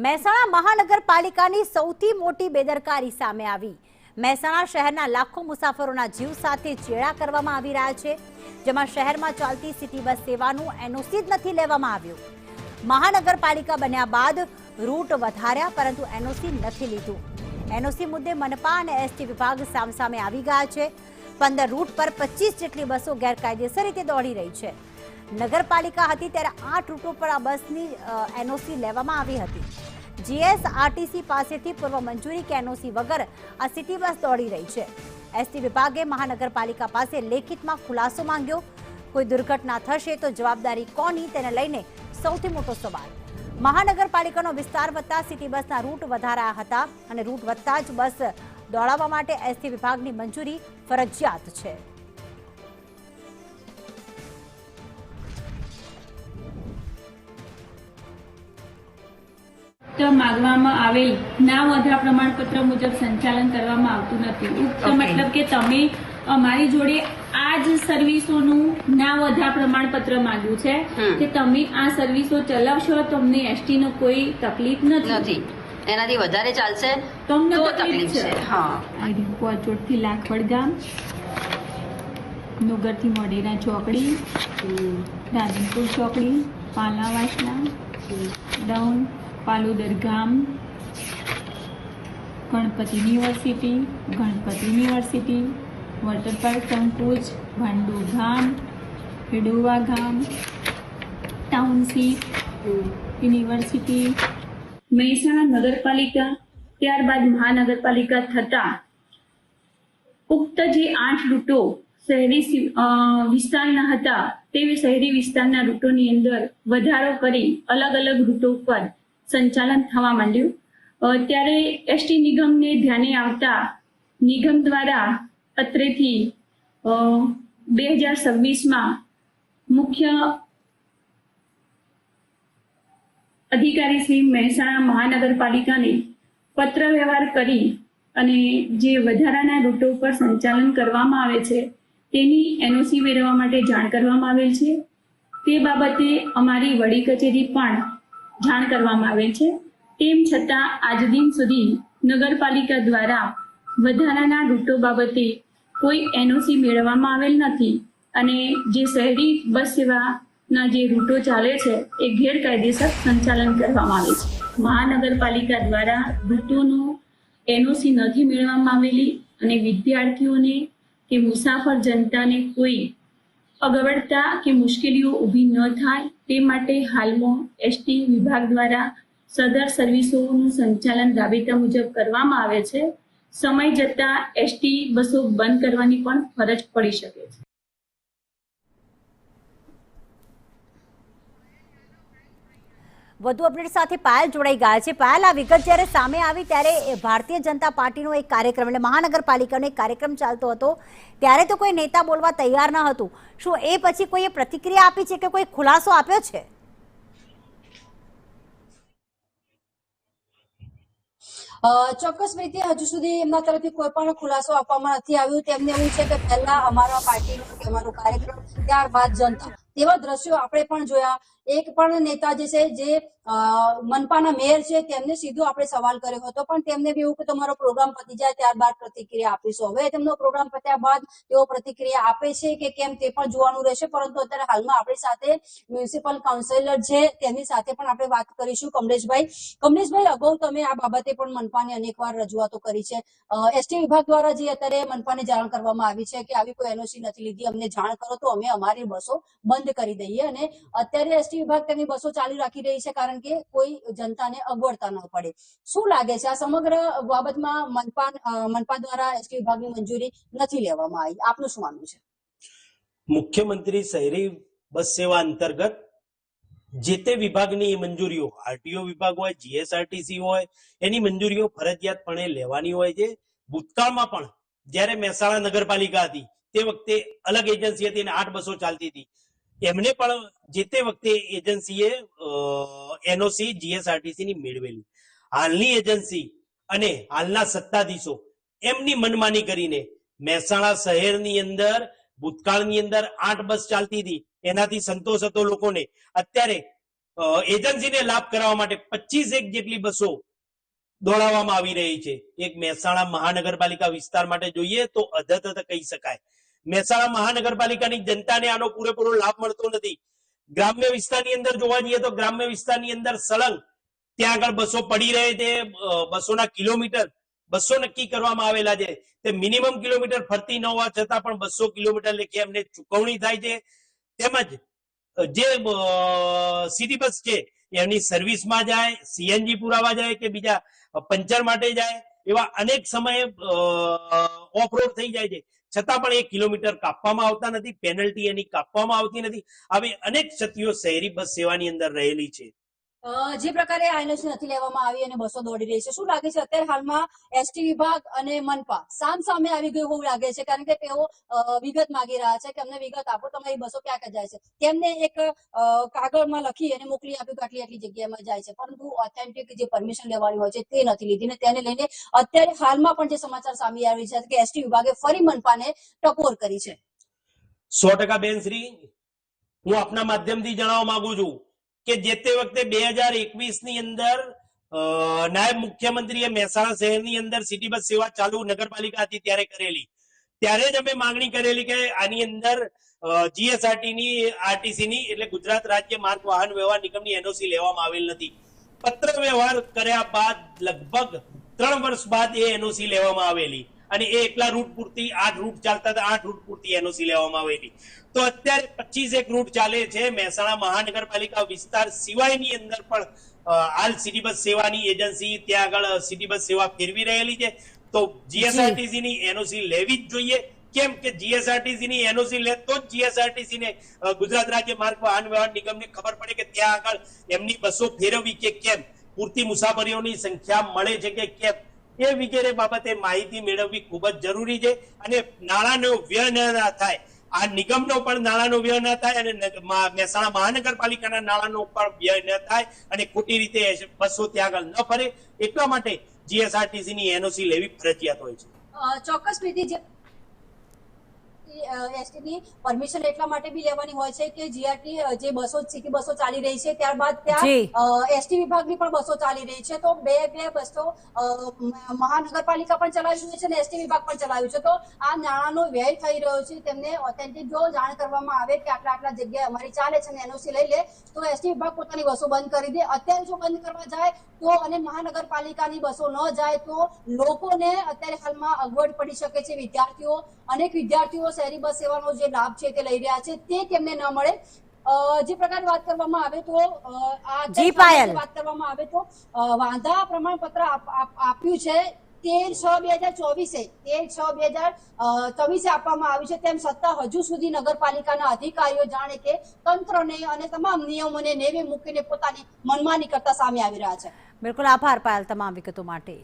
મહેસાણા મહાનગરપાલિકાની સૌથી મોટી બેદરકારી સામે આવી। મહેસાણા શહેરના લાખો મુસાફરોના જીવ સાથે ચેડા કરવામાં આવી રહ્યા છે, જેમાં શહેરમાં ચાલતી સિટી બસ સેવાનું એનઓસી જ નથી લેવામાં આવ્યું। મહાનગરપાલિકા બન્યા બાદ રૂટ વધાર્યા, પરંતુ એનઓસી નથી લીધું। એનઓસી મુદ્દે મનપા અને એસટી વિભાગ સામસામે આવી ગયા છે। 15 રૂટ પર 25 જેટલી બસો ગેરકાયદેસર રીતે દોડી રહી છે। નગરપાલિકા હતી ત્યારે 8 રૂટો પર આ બસની એનઓસી લેવામાં આવી હતી। જીએસઆરટીસી પાસેથી પૂર્વ મંજૂરી કે એનઓસી વગર આ સિટી બસ દોડી રહી છે। એસટી વિભાગે મહાનગરપાલિકા પાસે લેખિતમાં ખુલાસો માંગ્યો। કોઈ દુર્ઘટના થશે તો જવાબદારી કોની, તેને લઈને સૌથી મોટો સવાલ। મહાનગરપાલિકાનો વિસ્તાર વધતા સિટી બસના રૂટ વધારાયા હતા અને રૂટ વધતા જ બસ દોડાવવા માટે એસટી વિભાગની મંજૂરી ફરજિયાત છે। માગવામાં આવેલ ના વધા પ્રમાણપત્ર મુજબ સંચાલન કરવામાં આવતું નથી। ઉક્ત મતલબ કે તમે અમારી જોડે આ જ સર્વિસોનું ના વધા પ્રમાણપત્ર માંગ્યું છે કે તમે આ સર્વિસો ચલાવશો, તમને એસટી નો કોઈ તકલીફ નથી। એનાથી વધારે ચાલશે તમને તો તકલીફ છે। હા, કોચોટ થી લાખવડ ગામ, નગર થી મોઢેરા ચોકડી, રાધનપુર ચોકડી, પાલાવાસના, ડાઉન પાલુદર ગામ, ગણપતિ યુનિવર્સિટી, વોટર પાર્ક સંકુચ, ભાંડુ ગામ, હેડુવા ગામ, ટાઉનશીપ, યુનિવર્સિટી, મહેસાણા નગરપાલિકા, ત્યારબાદ મહાનગરપાલિકા થતા ઉક્ત જે 8 રૂટો શહેરી વિસ્તારના હતા તે શહેરી વિસ્તારના રૂટોની અંદર વધારો કરી અલગ અલગ રૂટો પર સંચાલન થવા માંડ્યું। ત્યારે એસટી નિગમને ધ્યાને આવતા નિગમ દ્વારા અત્રેથી 2026માં મુખ્ય અધિકારી શ્રી મહેસાણા મહાનગરપાલિકાને પત્ર વ્યવહાર કરી અને જે વધારાના રૂટો પર સંચાલન કરવામાં આવે છે તેની એનઓસી મેળવવા માટે જાણ કરવામાં આવેલ છે। તે બાબતે અમારી વડી કચેરી પણ જાણ કરવામાં આવેલ છે। તેમ છતાં આજ દિન સુધી નગરપાલિકા દ્વારા વધારાના રૂટો બાબતે કોઈ એનઓસી મેળવવામાં આવેલ નથી અને જે શહેરી બસ સેવાના જે રૂટો ચાલે છે એ ગેરકાયદેસર સંચાલન કરવામાં આવે છે। મહાનગરપાલિકા દ્વારા રૂટોનો એનઓસી નથી મેળવવામાં આવેલી અને વિદ્યાર્થીઓને કે મુસાફર જનતાને કોઈ અગવડતા કે મુશ્કેલીઓ ઊભી ન થાય તે માટે હાલમાં એસટી વિભાગ દ્વારા સદર સર્વિસોનું સંચાલન રાબેતા મુજબ કરવામાં આવે છે। સમય જતાં એસટી બસો બંધ કરવાની પણ ફરજ પડી શકે છે। વધુ અપડેટ સાથે પાયલ જોડાઈ ગયા છે। પાયલ, આ વિગત જ્યારે સામે આવી ત્યારે ભારતીય જનતા પાર્ટીનો એક કાર્યક્રમ એટલે મહાનગરપાલિકાનો એક કાર્યક્રમ ચાલતો હતો, ત્યારે તો કોઈ નેતા બોલવા તૈયાર ન હતું। શું એ પછી કોઈએ પ્રતિક્રિયા આપી છે કે કોઈ ખુલાસો આપ્યો છે? ચોક્કસ રીતે હજુ સુધી એમના તરફથી કોઈ પણ ખુલાસો આપવામાં નથી આવ્યો। તેમને એવું છે કે પહેલા અમારા પાર્ટીનો કે અમારો કાર્યક્રમ, ત્યારબાદ જનતા, તેવા દ્રશ્યો આપણે પણ જોયા। એક પણ નેતા જે છે, જે મનપાના મેયર છે, તેમને સીધો આપણે સવાલ કર્યો હતો, પણ તેમને બી એવું કે તમારો પ્રોગ્રામ પતી જાય ત્યારબાદ પ્રતિક્રિયા આપીશું। હવે તેમનો પ્રોગ્રામ પત્યા બાદ તેઓ પ્રતિક્રિયા આપે છે કે કેમ તે પણ જોવાનું રહેશે। પરંતુ અત્યારે હાલમાં આપણી સાથે મ્યુનિસિપલ કાઉન્સિલર છે, તેની સાથે પણ આપણે વાત કરીશું। કમલેશભાઈ, અગાઉ તમે આ બાબતે પણ મનપાને અનેકવાર રજૂઆતો કરી છે। એસટી વિભાગ દ્વારા જે અત્યારે મનપાને જાણ કરવામાં આવી છે કે આવી કોઈ એનઓસી નથી લીધી, અમને જાણ કરો તો અમે અમારી બસો બંધ કરી દઈએ। અને અત્યારે એસટી વિભાગ તેની બસો ચાલુ રાખી રહી છે કારણ કે કોઈ જનતાને અગવડતા ન પડે। શું લાગે છે આ સમગ્ર બાબતમાં મનપા દ્વારા એસટી વિભાગની મંજૂરી નથી લેવામાં આવી? આપનું શું માનવું છે? મુખ્યમંત્રી શહેરી બસ સેવા અંતર્ગત જે તે વિભાગની મંજૂરીઓ, આરટીઓ વિભાગ હોય, જીએસઆરટીસી હોય, એની મંજૂરીઓ ફરજિયાતપણે લેવાની હોય છે। ભૂતકાળમાં પણ જ્યારે મહેસાણા નગરપાલિકા હતી તે વખતે અલગ એજન્સી હતી અને 8 બસો ચાલતી હતી, એમને પણ જે તે વખતે એજન્સીએ એનઓસી જીએસઆરટીસી ની મેળવેલી। હાલની એજન્સી અને હાલના સત્તાધીશો એમની મનમાની કરીને મહેસાણા શહેરની અંદર ભૂતકાળની અંદર 8 બસ ચાલતી હતી, એનાથી સંતોષ હતો લોકોને। અત્યારે એજન્સીને લાભ કરાવવા માટે 25 જેટલી બસો દોડાવવામાં આવી રહી છે. એક મહેસાણા મહાનગરપાલિકા વિસ્તાર માટે જોઈએ તો અધતત કહી શકાય. મહેસાણા મહાનગરપાલિકાની જનતાને આનો પૂરેપૂરો લાભ મળતો નથી. ગ્રામ્ય વિસ્તારની અંદર જોવા જઈએ તો ગ્રામ્ય વિસ્તારની અંદર સળંગ ત્યાં આગળ બસો પડી રહે છે. બસોના કિલોમીટર 200 નક્કી કરવામાં આવેલા છે. તે મિનિમમ કિલોમીટર ફરતી ન હોવા છતાં પણ 200 કિલોમીટર લેખે એમને ચૂકવણી થાય છે. તેમજ જે સિટી બસ છે એમની સર્વિસમાં જાય, સીએનજી પુરાવા જાય કે બીજા પંચર માટે જાય, એવા અનેક સમયે ઓફ રોડ થઈ જાય છે. છતાં પણ 1 કિલોમીટર કાપવામાં આવતા નથી, પેનલ્ટી એની કાપવામાં આવતી નથી. આવી અનેક ક્ષતિઓ શહેરી બસ સેવાની અંદર રહેલી છે. જે પ્રકારે આઈએનએસસી નથી લેવામાં આવી અને બસો દોડી રહી છે, શું લાગે છે અત્યારે હાલમાં એસટી વિભાગ અને મનપા સામે આવી ગયું એવું લાગે છે? કારણ કે તેઓ વિગત માંગી રહ્યા છે કે અમને વિગત આપો, તમારી બસો ક્યાં ક્યાં જાય છે. તેમને એક કાગળમાં લખી અને મોકલી આપ્યું કે આટલી આટલી જગ્યામાં જાય છે, પરંતુ ઓથેન્ટિક જે પરમિશન લેવાની હોય છે તે નથી લીધી. ને તેને લઈને અત્યારે હાલમાં પણ જે સમાચાર સામે આવી છે કે એસટી વિભાગે ફરી મનપાને ટકોર કરી છે. 100% બેન શ્રી, હું આપના માધ્યમથી જણાવવા માંગુ છું કે જે તે વખતે 2021 ની અંદર નાયબ મુખ્યમંત્રીએ મહેસાણા શહેરની અંદર સિટી બસ સેવા ચાલુ નગરપાલિકા હતી ત્યારે કરેલી. ત્યારે જ અમે માંગણી કરેલી કે આની અંદર જીએસઆરટી ની, આરટીસી ની એટલે ગુજરાત રાજ્ય માર્ગ વાહન વ્યવહાર નિગમની એનઓસી લેવામાં આવેલ નથી. પત્ર વ્યવહાર કર્યા બાદ લગભગ 3 વર્ષ બાદ એ એનઓસી લેવામાં આવેલી અને એ એકલા રૂટ પૂરતી 8 રૂટ ચાલતા હતા, 8 રૂટ પૂરતી એનઓસી લેવામાં આવેલી. તો અત્યારે 25 રૂટ ચાલે છે. મહેસાણા મહાનગરપાલિકા વિસ્તાર સિવાયની અંદર પણ હાલ સિટી બસ સેવાની એજન્સી ત્યાં આગળ સિટી બસ સેવા ફેરવી રહેલી છે. તો જીએસઆરટીસી ની એનઓસી લેવી જ જોઈએ. કેમ કે જીએસઆરટીસી ની એનઓસી લે તો જ જીએસઆરટીસી ને ગુજરાત રાજ્ય માર્ગ વાહન વ્યવહાર નિગમને ખબર પડે કે ત્યાં આગળ એમની બસો ફેરવવી કે કેમ, પૂરતી મુસાફરીઓની સંખ્યા મળે છે કે કેમ, એ વગેરે બાબતે માહિતી મેળવવી ખૂબ જ જરૂરી છે. અને નાણાંનો વ્યય ન થાય, આ નિગમનો પણ નાણાંનો વ્યય ન થાય અને મહેસાણા મહાનગરપાલિકાના નાણાંનો પણ વ્યય ન થાય અને ખોટી રીતે બસો ત્યાં આગળ ન ફરે, એટલા માટે જીએસઆરટીસી ની એનઓસી લેવી ફરજિયાત હોય છે. ચોક્કસ રીતે જે એસટી ની પરમિશન એટલા માટે બી લેવાની હોય છે કે જીઆરટી જે બસો સિટી બસો ચાલી રહી છે ત્યારબાદ ત્યાં એસટી વિભાગની પણ બસો ચાલી રહી છે. તો બે બસો મહાનગરપાલિકા પણ ચલાવી છે અને એસટી વિભાગ પણ ચલાવ્યું છે. તો આ નાણાંનો વ્યય થઈ રહ્યો છે. તેમને ઓથેન્ટિક જો જાણ કરવામાં આવે કે આટલા જગ્યાએ અમારી ચાલે છે અને એનઓસી લઈ લે તો એસટી વિભાગ પોતાની બસો બંધ કરી દે. અત્યારે જો બંધ કરવા જાય તો અને મહાનગરપાલિકાની બસો ન જાય તો લોકોને અત્યારે હાલમાં અગવડ પડી શકે છે. અનેક વિદ્યાર્થીઓ શહેરી બસ સેવાનો જે લાભ છે તે લઈ રહ્યા છે તે તેમને ન મળે. જે પ્રકાર વાત કરવામાં આવે તો વાત કરવામાં આવે તો વાંધા પ્રમાણપત્ર આપ્યું છે 13/6/2024 આપવામાં આવ્યું છે. તેમ છતાં હજુ સુધી નગરપાલિકાના અધિકારીઓ જાણે કે તંત્રને અને તમામ નિયમોને નેવે મૂકીને પોતાની મનમાની કરતા સામે આવી રહ્યા છે. બિલકુલ, આભાર પાયલ તમામ વિગતો માટે.